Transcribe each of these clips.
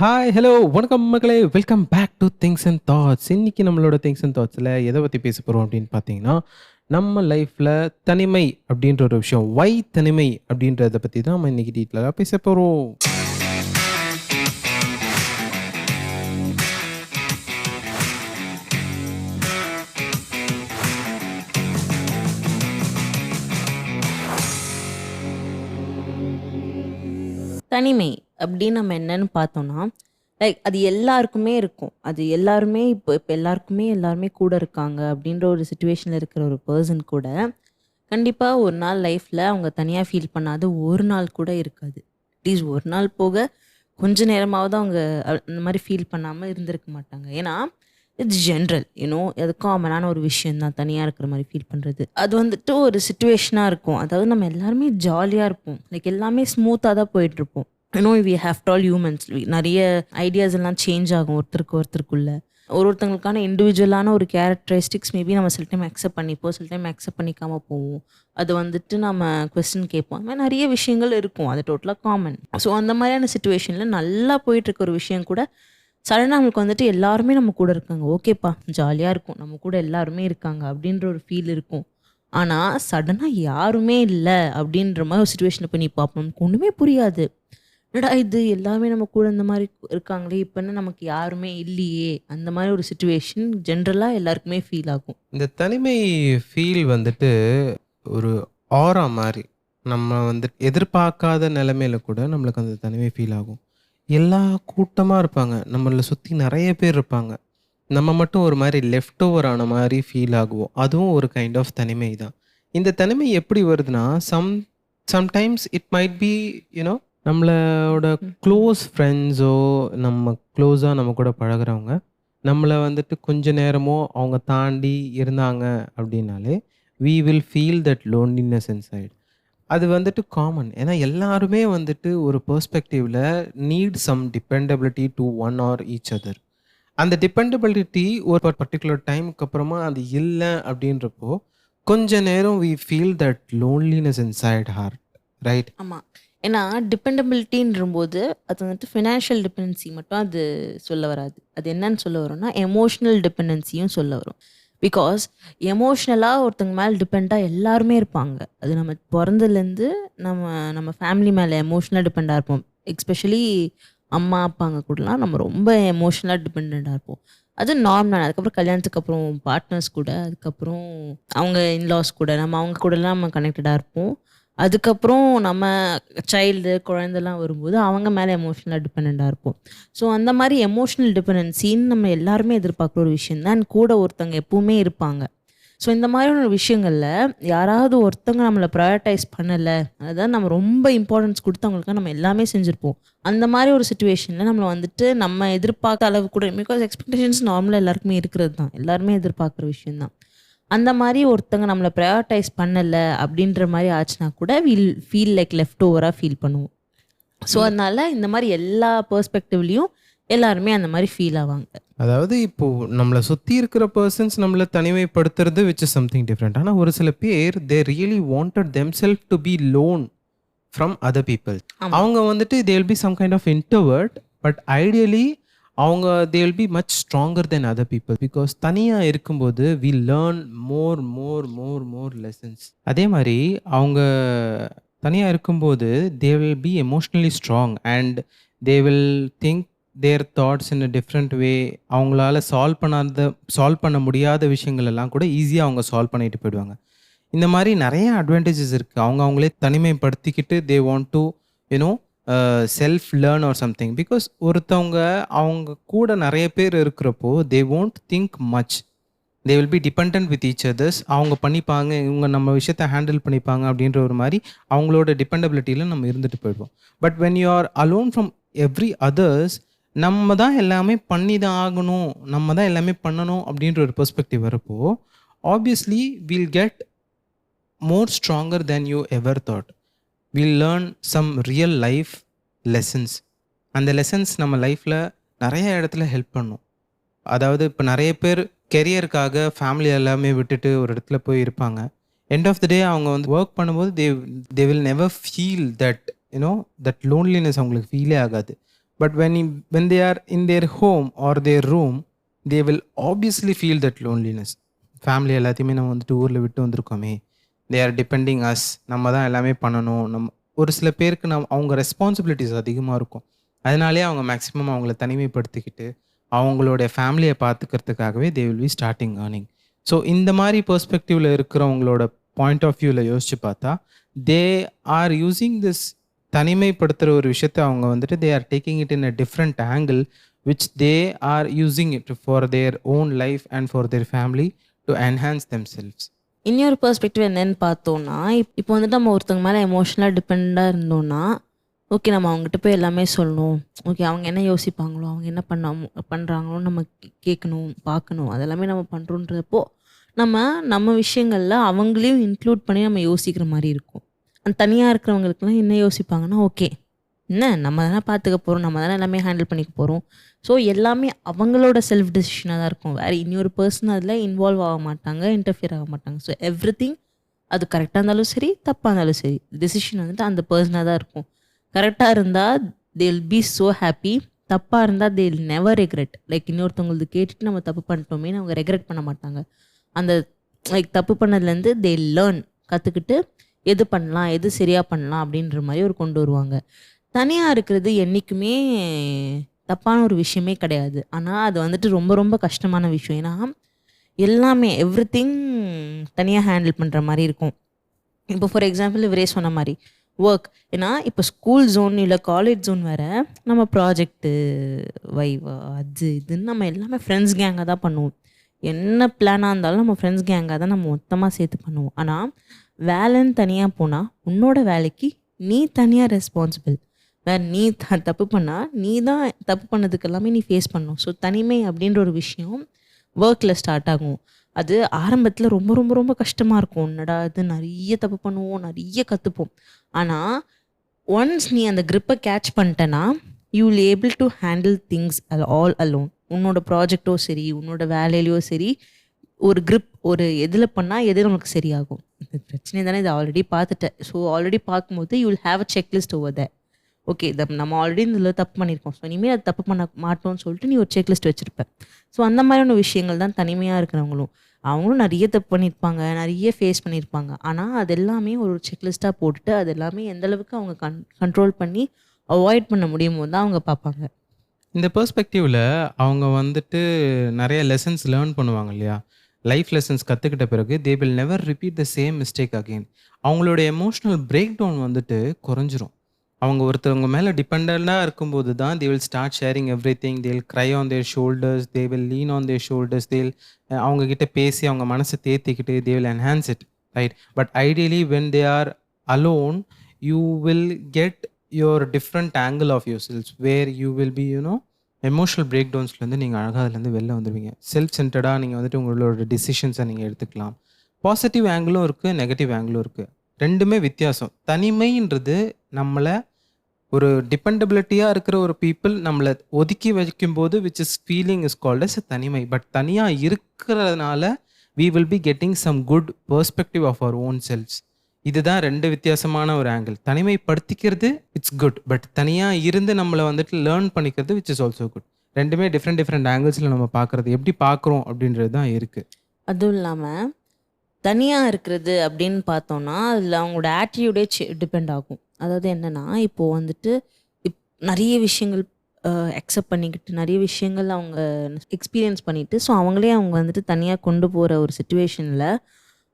Hi, hello, வணக்கம் மக்களே! Welcome back to things and thoughts. இன்னைக்கு நம்மளோட திங்க்ஸ் அண்ட் தாட்ஸ்ல எத பத்தி பேச போறோம் அப்படின்னு பார்த்தீங்கன்னா, நம்ம லைஃப்ல தனிமை அப்படின்ற ஒரு விஷயம். ஒய் தனிமை அப்படின்றத பத்தி தான் நம்ம இன்னைக்கு டீட்டெயிலா பேச போறோம். தனிமை அப்படின்னு நம்ம என்னன்னு பார்த்தோம்னா, லைக் அது எல்லாருக்குமே இருக்கும். அது எல்லாருமே இப்போ எல்லாருமே கூட இருக்காங்க அப்படின்ற ஒரு சிச்சுவேஷன்ல இருக்கிற ஒரு பெர்சன் கூட, கண்டிப்பா ஒரு நாள் லைஃப்ல அவங்க தனியா ஃபீல் பண்ணாத ஒரு நாள் கூட இருக்காது. அட்லீஸ்ட் ஒரு நாள் போக கொஞ்ச நேரமாவது அவங்க அந்த மாரி ஃபீல் பண்ணாம இருந்திருக்க மாட்டாங்க. ஏன்னா, இட்ஸ் ஜென்ரல் அது காமனான ஒரு விஷயம் தான் தனியா இருக்கிற மாரி ஃபீல் பண்றது. அது வந்துட்டு ஒரு சிச்சுவேஷனா இருக்கும். அதாவது நம்ம எல்லாருமே ஜாலியா இருப்போம். லைக் எல்லாமே ஸ்மூத்தா தான் போயிட்டுருப்போம். We have all humans. நெறைய ஐடியாஸ் எல்லாம் சேஞ்ச் ஆகும் ஒருத்தருக்குள்ள. ஒருத்தவங்களுக்கான இண்டிவிஜுவலான ஒரு கேரக்டரிஸ்டிக்ஸ் மேபி நம்ம சில டைம் அக்செப்ட் பண்ணிப்போம். சில டைம் அக்செப்ட் பண்ணிக்காம போவோம். அது வந்துட்டு நம்ம கொஸ்டின் கேட்போம். அந்த மாரி நெறைய விஷயங்கள் இருக்கும். அது டோட்டலா காமன். ஸோ அந்த மாதிரியான சிச்சுவேஷன்ல நல்லா போயிட்டுருக்க ஒரு விஷயம் கூட, சடனா நம்மளுக்கு வந்துட்டு எல்லாருமே நம்ம கூட இருக்காங்க. ஓகேப்பா ஜாலியா இருக்கும். நம்ம கூட எல்லாருமே இருக்காங்க அப்படின்ற ஒரு ஃபீல் இருக்கும். ஆனா, சடனா யாருமே இல்ல அப்படின்ற மாரி ஒரு சிச்சுவேஷன்ல போய் நீ பார்ப்போம். நமக்கு ஒண்ணுமே புரியாது. என்னடா இது எல்லாமே நம்ம கூட இந்த மாரி இருக்காங்களே! இப்ப என்ன நமக்கு யாருமே இல்லையே! அந்த மாரி ஒரு சிச்சுவேஷன் ஜென்ரலா எல்லாருக்குமே ஃபீல் ஆகும். இந்த தனிமை ஃபீல் வந்துட்டு ஒரு ஆரா மாரி. நம்ம எதிர்பார்க்காத நிலைமையில கூட நம்மளுக்கு அந்த தனிமை ஃபீல் ஆகும். எல்லா கூட்டமா இருப்பாங்க. நம்மள சுத்தி நெறைய பேர் இருப்பாங்க. நம்ம மட்டும் ஒரு மாரி லெஃப்ட் ஓவர் ஆன மாரி ஃபீல் ஆகுவோம். அதுவும் ஒரு கைண்ட் ஆஃப் தனிமை தான். இந்த தனிமை எப்படி வருதுன்னா, sometimes it might be you know நம்மளோட ம். க்ளோஸ் ஃப்ரெண்ட்ஸோ, நம்ம க்ளோஸா நம்ம கூட பழகுறவங்க, நம்மள வந்துட்டு கொஞ்ச நேரமோ அவங்க தாண்டி இருந்தாங்க அப்படின்னாலே, we will feel that loneliness inside. அது வந்துட்டு காமன். ஏன்னா எல்லாருமே வந்துட்டு ஒரு பெர்ஸ்பெக்டிவ்ல need some dependability to one or each other. அந்த டிபெண்டபிலிட்டி ஒரு பர்ட்டிகுலர் டைம்க்கு அப்புறமா அது இல்ல அப்படின்றப்போ, கொஞ்ச நேரம் we feel that loneliness inside heart. Right? ஆமா. ஏன்னா டிபெண்டபிலிட்டின்றம்போது, அது வந்துட்டு ஃபினான்ஷியல் டிபெண்டன்சி மட்டும் அது சொல்ல வராது. அது என்னன்னு சொல்ல வரும்னா, எமோஷனல் டிபெண்டன்சியும் சொல்ல வரும். பிகாஸ் எமோஷனலா ஒருத்தவங்க மேல டிபெண்டா எல்லாருமே இருப்பாங்க. அது நம்ம பொறந்ததுலேருந்து நம்ம நம்ம ஃபேமிலி மேல எமோஷனலா டிபெண்டா இருப்போம். எஸ்பெஷலி அம்மா, அப்பாங்க கூடலாம் நம்ம ரொம்ப எமோஷனலா டிபெண்டன்ட்டா இருப்போம். அது நார்மல். அதுக்கப்புறம் கல்யாணத்துக்கு அப்புறம் பார்ட்னர்ஸ் கூட, அதுக்கப்புறம் அவங்க இன்லாஸ் கூட, நம்ம அவங்க கூடலாம் நம்ம கனெக்டடா இருப்போம். அதுக்கப்புறம் நம்ம குழந்தலாம் வரும்போது, அவங்க மேல எமோஷனலா டிபெண்டன்ட்டா இருப்போம். ஸோ, அந்த மாரி எமோஷனல் டிபெண்டன்சின்னு நம்ம எல்லாருமே எதிர்பார்க்குற ஒரு விஷயம் தான். கூட ஒருத்தவங்க எப்பவுமே இருப்பாங்க. ஸோ, இந்த மாதிரியான விஷயங்கள்ல யாராவது ஒருத்தவங்க நம்மள ப்ரையாரிட்டைஸ் பண்ணல, அதாவது நம்ம ரொம்ப இம்பார்ட்டன்ஸ் குடுத்து அவங்களுக்காக நம்ம எல்லாமே செஞ்சிருப்போம். அந்த மாரி ஒரு சிச்சுவேஷன்ல நம்மள வந்துட்டு நம்ம எதிர்பார்த்த அளவு கூட பிகாஸ் எக்ஸ்பெக்டேஷன்ஸ் நார்மலா எல்லாருக்குமே இருக்கிறது தான். எல்லாருமே எதிர்பார்க்குற விஷயம் தான். அந்த மாரி ஒருத்தங்க நம்மள ப்ரையாரிடைஸ் பண்ணல அப்படின்ற மாரி ஆச்சுனா கூட வில் ஃபீல் லைக் லெஃப்ட் ஓவரா ஃபீல் பண்ணுவோம். ஸோ, இல்ல. அதனால இந்த மாரி எல்லா பெர்ஸ்பெக்டிவ்லயும் எல்லாருமே அந்த மாரி ஃபீல் ஆவாங்க. அதாவது இப்போ நம்மள சுத்தி இருக்கிற பெர்சன்ஸ் நம்மள தனிமைப்படுத்துறது விச் இஸ் சம்திங் டிஃபரெண்ட். ஆனா ஒரு சில பேர் they really wanted themselves to be lone from other people. ஆமா. அவங்க வந்துட்டு they will be some kind of introvert. But ideally அவங்க they will be much stronger than other people. Because தனியா இருக்கும்போது வி லேர்ன் மோர் லெசன்ஸ். அதே மாரி அவங்க தனியா இருக்கும்போது தே will B emotionally strong and they will think there thoughts in a different way. அவங்களால solve பண்ண முடியாத விஷயங்கள் எல்லாம் கூட ஈஸியா அவங்க சால்வ் பண்ணிட்டு போயிடுவாங்க. இந்த மாரி நெறைய அட்வான்டேஜஸ் இருக்கு. அவங்களே தனிமைப்படுத்திக்கிட்டு they want to you know self learn or something. Because ஒருத்தவங்க அவங்க கூட நெறைய பேர் இருக்கிறப்போ they won't think much. They will be dependent with each others. அவங்க பண்ணிப்பாங்க, இவங்க நம்ம விஷயத்த ஹேண்டில் பண்ணிப்பாங்க அப்படின்ற ஒரு மாரி அவங்களோட டிபெண்டபிலிட்டியில நம்ம இருந்துட்டு போயிடுவோம். But when you are alone from every others, நம்ம தான் எல்லாமே பண்ணி தான் ஆகணும், நம்ம தான் எல்லாமே பண்ணணும் அப்படின்ற ஒரு பெர்ஸ்பெக்டிவ் வரப்போ, obviously will get more stronger than you ever thought. We'll learn some real life lessons. அந்த லெசன்ஸ் நம்ம லைஃப்பில் நிறைய இடத்துல ஹெல்ப் பண்ணும். அதாவது இப்போ நிறைய பேர் கெரியருக்காக ஃபேமிலி எல்லாமே விட்டுட்டு ஒரு இடத்துல போய் இருப்பாங்க. எண்ட் ஆஃப் த டே அவங்க ஒர்க் பண்ணும்போது தே will never feel that you know that loneliness அவங்களுக்கு ஃபீலே ஆகாது. But when they are in their home or their room, they will obviously feel that loneliness. Family எல்லாத்தையுமே நம்ம வந்துட்டு ஊரில் விட்டு வந்திருக்கோமே, தே ஆர் டிபெண்டிங் அஸ், நம்ம தான் எல்லாமே பண்ணணும். ஒரு சில பேருக்கு அவங்க ரெஸ்பான்சிபிலிட்டிஸ் அதிகமாக இருக்கும். அதனாலே அவங்க மேக்ஸிமம் அவங்கள தனிமைப்படுத்திக்கிட்டு அவங்களுடைய ஃபேமிலியை பார்த்துக்கிறதுக்காகவே they will be starting earning. So இந்த மாதிரி பெர்ஸ்பெக்டிவ்ல இருக்கிறவங்களோட பாயிண்ட் ஆஃப் வியூவில் யோசிச்சு பார்த்தா, தே ஆர் யூஸிங் திஸ் தனிமைப்படுத்துகிற ஒரு விஷயத்தை அவங்க வந்துட்டு they are taking it in a different angle which they are using it for their own life and for their family to enhance themselves. இன்னொரு பெர்ஸ்பெக்டிவ் என்னன்னு பார்த்தோம்னா, இப்போ வந்துட்டு நம்ம ஒருத்தவங்க மேலே எமோஷனலாக டிபெண்டாக இருந்தோம்னா, ஓகே நம்ம அவங்ககிட்ட போய் எல்லாமே சொல்லணும். ஓகே அவங்க என்ன யோசிப்பாங்களோ, அவங்க என்ன பண்ணுறாங்களோ நம்ம கேட்கணும், பார்க்கணும். அதெல்லாமே நம்ம பண்ணுறோன்றப்போ நம்ம விஷயங்களில் அவங்களையும் இன்க்ளூட் பண்ணி நம்ம யோசிக்கிற மாதிரி இருக்கும். அந்த தனியாக இருக்கிறவங்களுக்குலாம் என்ன யோசிப்பாங்கன்னா, ஓகே என்ன நம்ம தானே பார்த்துக்க போகிறோம், நம்ம தானே எல்லாமே ஹேண்டில் பண்ணிக்க போகிறோம். ஸோ எல்லாமே அவங்களோட செல்ஃப் டெசிஷனாக தான் இருக்கும். வேறு இன்னொரு பர்சன் அதில் இன்வால்வ் ஆக மாட்டாங்க, இன்டர்ஃபியர் ஆக மாட்டாங்க. ஸோ எவ்ரிதிங் அது கரெக்டாக இருந்தாலும் சரி, தப்பாக இருந்தாலும் சரி, டெசிஷன் வந்துட்டு அந்த பர்சனாக தான் இருக்கும். கரெக்டாக இருந்தால் தே வில் பி ஸோ ஹாப்பி, தப்பாக இருந்தால் தே வில் நெவர் ரெக்ரெட். லைக் இன்னொருத்தவங்களுக்கு கேட்டுட்டு நம்ம தப்பு பண்ணிட்டோமேன்னு அவங்க ரெக்ரெட் பண்ண மாட்டாங்க. அந்த லைக் தப்பு பண்ணதுலேருந்து தே லேர்ன், கற்றுக்கிட்டு எது பண்ணலாம், எது சரியாக பண்ணலாம் அப்படின்ற மாதிரி ஒரு கொண்டு வருவாங்க. தனியாக இருக்கிறது என்றைக்குமே தப்பான ஒரு விஷயமே கிடையாது. ஆனால் அது வந்துட்டு ரொம்ப ரொம்ப கஷ்டமான விஷயம். ஏன்னா எல்லாமே எவ்ரிதிங் தனியாக ஹேண்டில் பண்ணுற மாதிரி இருக்கும். இப்போ ஃபார் எக்ஸாம்பிள் இவரே சொன்ன மாதிரி ஒர்க், ஏன்னா இப்போ ஸ்கூல் ஜோன் இல்லை காலேஜ் ஜோன் வேறு, நம்ம ப்ராஜெக்ட்டு வைவா அது இதுன்னு நம்ம எல்லாமே ஃப்ரெண்ட்ஸ் கேங்காக தான் பண்ணுவோம். என்ன பிளானாக இருந்தாலும் நம்ம ஃப்ரெண்ட்ஸ் கேங்காக தான் நம்ம மொத்தமாக சேர்த்து பண்ணுவோம். ஆனால் வேலைன்னு தனியாக போனால் உன்னோட வேலைக்கு நீ தனியாக ரெஸ்பான்சிபிள். வேறு நீ தப்பு பண்ணால் நீ தான் தப்பு பண்ணதுக்கு எல்லாமே நீ ஃபேஸ் பண்ணணும். ஸோ தனிமை அப்படின்ற ஒரு விஷயம் ஒர்க்கில் ஸ்டார்ட் ஆகும். அது ஆரம்பத்தில் ரொம்ப ரொம்ப ரொம்ப கஷ்டமாக இருக்கும். என்னடா இது, நிறைய தப்பு பண்ணுவோம், நிறைய கற்றுப்போம். ஆனால் ஒன்ஸ் நீ அந்த க்ரிப்பை கேட்ச் பண்ணிட்டேன்னா you will able to handle things all alone. உன்னோட ப்ராஜெக்டோ சரி, உன்னோட வேலையிலையோ சரி, ஒரு க்ரிப் ஒரு எதில் பண்ணால் எது நமக்கு சரியாகும். இது பிரச்சனை தானே, இதை ஆல்ரெடி பார்த்துட்டேன். ஸோ ஆல்ரெடி பார்க்கும்போது you will have a checklist over the okay இதை நம்ம ஆல்ரெடி இதில் தப்பு பண்ணியிருக்கோம், ஸோ இனிமேல் அது தப்பு பண்ண மாட்டோம்னு சொல்லிட்டு நீ ஒரு செக்லிஸ்ட் வச்சுருப்பேன். ஸோ அந்த மாதிரியான விஷயங்கள் தான் தனிமையாக இருக்கிறவங்களும். அவங்களும் நிறைய தப்பு பண்ணியிருப்பாங்க, நிறைய ஃபேஸ் பண்ணியிருப்பாங்க. ஆனால் அது எல்லாமே ஒரு செக்லிஸ்ட்டாக போட்டுட்டு அது எல்லாமே எந்தளவுக்கு அவங்க கண்ட்ரோல் பண்ணி அவாய்ட் பண்ண முடியுமோ தான் அவங்க பார்ப்பாங்க. இந்த பெர்ஸ்பெக்டிவில் அவங்க வந்துட்டு நிறைய லெசன்ஸ் லேர்ன் பண்ணுவாங்க இல்லையா, லைஃப் லெசன்ஸ் கற்றுக்கிட்ட பிறகு they will never repeat the same mistake again. அவங்களோட எமோஷ்னல் பிரேக் டவுன் வந்துட்டு குறைஞ்சிரும். அவங்க ஒருத்தவங்க மேலே டிபெண்டாக இருக்கும்போது தான் they will start sharing everything. They will cry on their shoulders, they will lean on their shoulders, they will அவங்கக்கிட்ட பேசி அவங்க மனசை தேத்திக்கிட்டு they will enhance it, right? But ideally when they are alone you will get your different angle of your selves where you will be emotional பிரேக் டவுன்ஸ்லேருந்து நீங்கள் அழகாக அதுலேருந்து வெளில வந்துடுவீங்க. செல்ஃப் சென்டர்டாக நீங்கள் வந்துட்டு உங்களோட டிசிஷன்ஸை நீங்கள் எடுத்துக்கலாம். பாசிட்டிவ் ஆங்கிளும் இருக்குது, நெகட்டிவ் ஆங்கிளும் இருக்குது. ரெண்டுமே வித்தியாசம். தனிமைன்றது நம்மளை ஒரு டிபெண்டபிலிட்டியாக இருக்கிற ஒரு பீப்புள் நம்மளை ஒதுக்கி வைக்கும்போது which is feeling is called as thanimai. But தனியாக இருக்கிறதுனால we will be getting some good perspective of our own selves. இதுதான் ரெண்டு வித்தியாசமான ஒரு ஆங்கிள். தனிமைப்படுத்திக்கிறது இட்ஸ் குட், பட் தனியாக இருந்து நம்மளை வந்துட்டு லேர்ன் பண்ணிக்கிறது விச் இஸ் ஆல்சோ குட். ரெண்டுமே டிஃப்ரெண்ட் ஆங்கிள்ஸில் நம்ம பார்க்குறது, எப்படி பார்க்குறோம் அப்படின்றது தான் இருக்குது. அதுவும் இல்லாமல் தனியாக இருக்கிறது அப்படின்னு பார்த்தோன்னா அதில் அவங்களோட ஆட்டிடியூடே டிபெண்ட் ஆகும். அதாவது என்னென்னா, இப்போது வந்துட்டு நிறைய விஷயங்கள் அக்செப்ட் பண்ணிக்கிட்டு நிறைய விஷயங்கள் அவங்க எக்ஸ்பீரியன்ஸ் பண்ணிவிட்டு ஸோ அவங்களே அவங்க வந்துட்டு தனியாக கொண்டு போகிற ஒரு சுச்சுவேஷனில்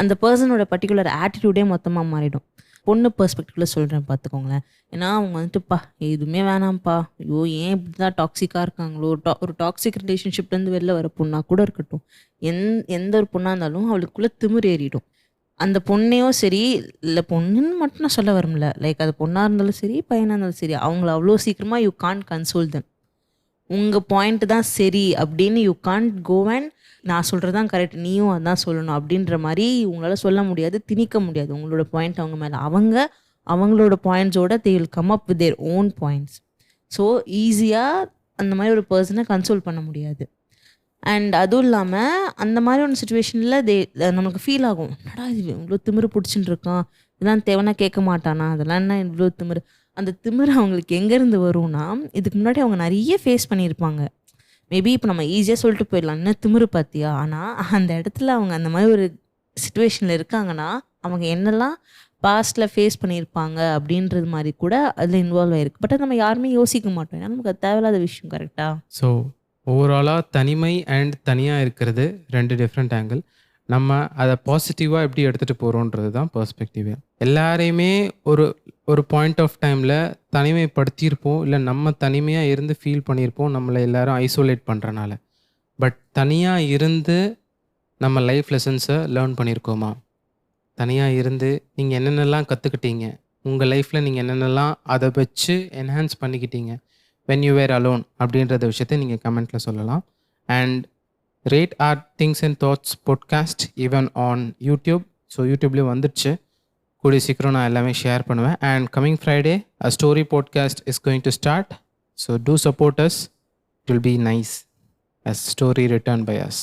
அந்த பர்சனோட பர்டிகுலர் ஆட்டிடியூடே மொத்தமாக மாறிடும். பொண்ணு பெர்ஸ்பெக்டிவில் சொல்கிறேன் பார்த்துக்கோங்களேன். ஏன்னா அவங்க வந்துட்டுப்பா எதுவுமே வேணாம்ப்பா, ஐயோ ஏன் இப்படி தான் டாக்ஸிக்காக இருக்காங்களோ, ஒரு டாக்ஸிக் ரிலேஷன்ஷிப்லேருந்து வெளில வர பொண்ணாக கூட இருக்கட்டும், எந்த ஒரு பொண்ணாக இருந்தாலும் அவளுக்குள்ளே திமிர் ஏறிடும். அந்த பொண்ணையும் சரி, இல்லை பொண்ணுன்னு மட்டும் நான் சொல்ல வரல, லைக் அது பொண்ணாக இருந்தாலும் சரி பையனாக இருந்தாலும் சரி, அவங்கள அவ்வளோ சீக்கிரமாக யூ கான்ட் கன்சோல் தம். உங்கள் பாயிண்ட் தான் சரி அப்படின்னு யூ கான்ட் கோ அண்ட் நான் சொல்கிறது தான் கரெக்ட், நீயும் அதான் சொல்லணும் அப்படின்ற மாதிரி உங்களால் சொல்ல முடியாது, திணிக்க முடியாது உங்களோட பாயிண்ட் அவங்க மேலே. அவங்களோட பாயிண்ட்ஸோட they will come up with their own points. So ஈஸியாக அந்த மாதிரி ஒரு பர்சனை கன்சோல் பண்ண முடியாது. அண்ட் அதுவும் இல்லாமல் அந்த மாதிரி ஒரு சுச்சுவேஷனில் நமக்கு ஃபீல் ஆகும், என்னடா இது இவ்வளோ திமிரு பிடிச்சின்னு இருக்கான், இதெல்லாம் தேவைன்னா கேட்க மாட்டானா, அதெல்லாம் என்ன இவ்வளோ திமிரு அந்த திமிரு அவங்களுக்கு எங்கேருந்து வரும்னா, இதுக்கு முன்னாடி அவங்க நிறைய ஃபேஸ் பண்ணியிருப்பாங்க. மேபி இப்போ நம்ம ஈஸியாக சொல்லிட்டு போயிடலாம், என்ன திமிரு பார்த்தியா? ஆனால் அந்த இடத்துல அவங்க அந்த மாதிரி ஒரு சிச்சுவேஷனில் இருக்காங்கன்னா, அவங்க என்னெல்லாம் பாஸ்ட்டில் ஃபேஸ் பண்ணியிருப்பாங்க அப்படின்றது மாதிரி கூட அதில் இன்வால்வ் ஆயிருக்கு. பட் நம்ம யாருமே யோசிக்க மாட்டோம். ஏன்னா நமக்கு அது தேவையில்லாத விஷயம். கரெக்டாக? ஸோ ஓவராலாக தனிமை அண்ட் தனியாக இருக்கிறது 2 டிஃப்ரெண்ட் ஆங்கிள். நம்ம அதை பாசிட்டிவாக எப்படி எடுத்துகிட்டு போகிறோன்றது தான் பெர்ஸ்பெக்டிவே. எல்லாரையுமே ஒரு ஒரு பாயிண்ட் ஆஃப் டைமில் தனிமைப்படுத்தியிருப்போம், இல்லை நம்ம தனிமையாக இருந்து ஃபீல் பண்ணியிருப்போம், நம்மளை எல்லாரும் ஐசோலேட் பண்ணுறனால. பட் தனியாக இருந்து நம்ம லைஃப் லெசன்ஸை லேர்ன் பண்ணியிருக்கோமா? தனியாக இருந்து நீங்கள் என்னென்னலாம் கற்றுக்கிட்டீங்க? உங்கள் லைஃப்பில் நீங்கள் என்னென்னலாம் அதை வச்சு என்ஹான்ஸ் பண்ணிக்கிட்டீங்க வென் யூ வேர் அலோன் அப்படின்றத விஷயத்தை நீங்கள் கமெண்ட்டில் சொல்லலாம். And rate our things and thoughts podcast even on YouTube. So யூடியூப்லேயும் வந்துடுச்சு. கூடிய சீக்கிரம் நான் எல்லாமே ஷேர் பண்ணுவேன். And coming Friday a story podcast is going to start. So to support us. It will be nice as story written by us.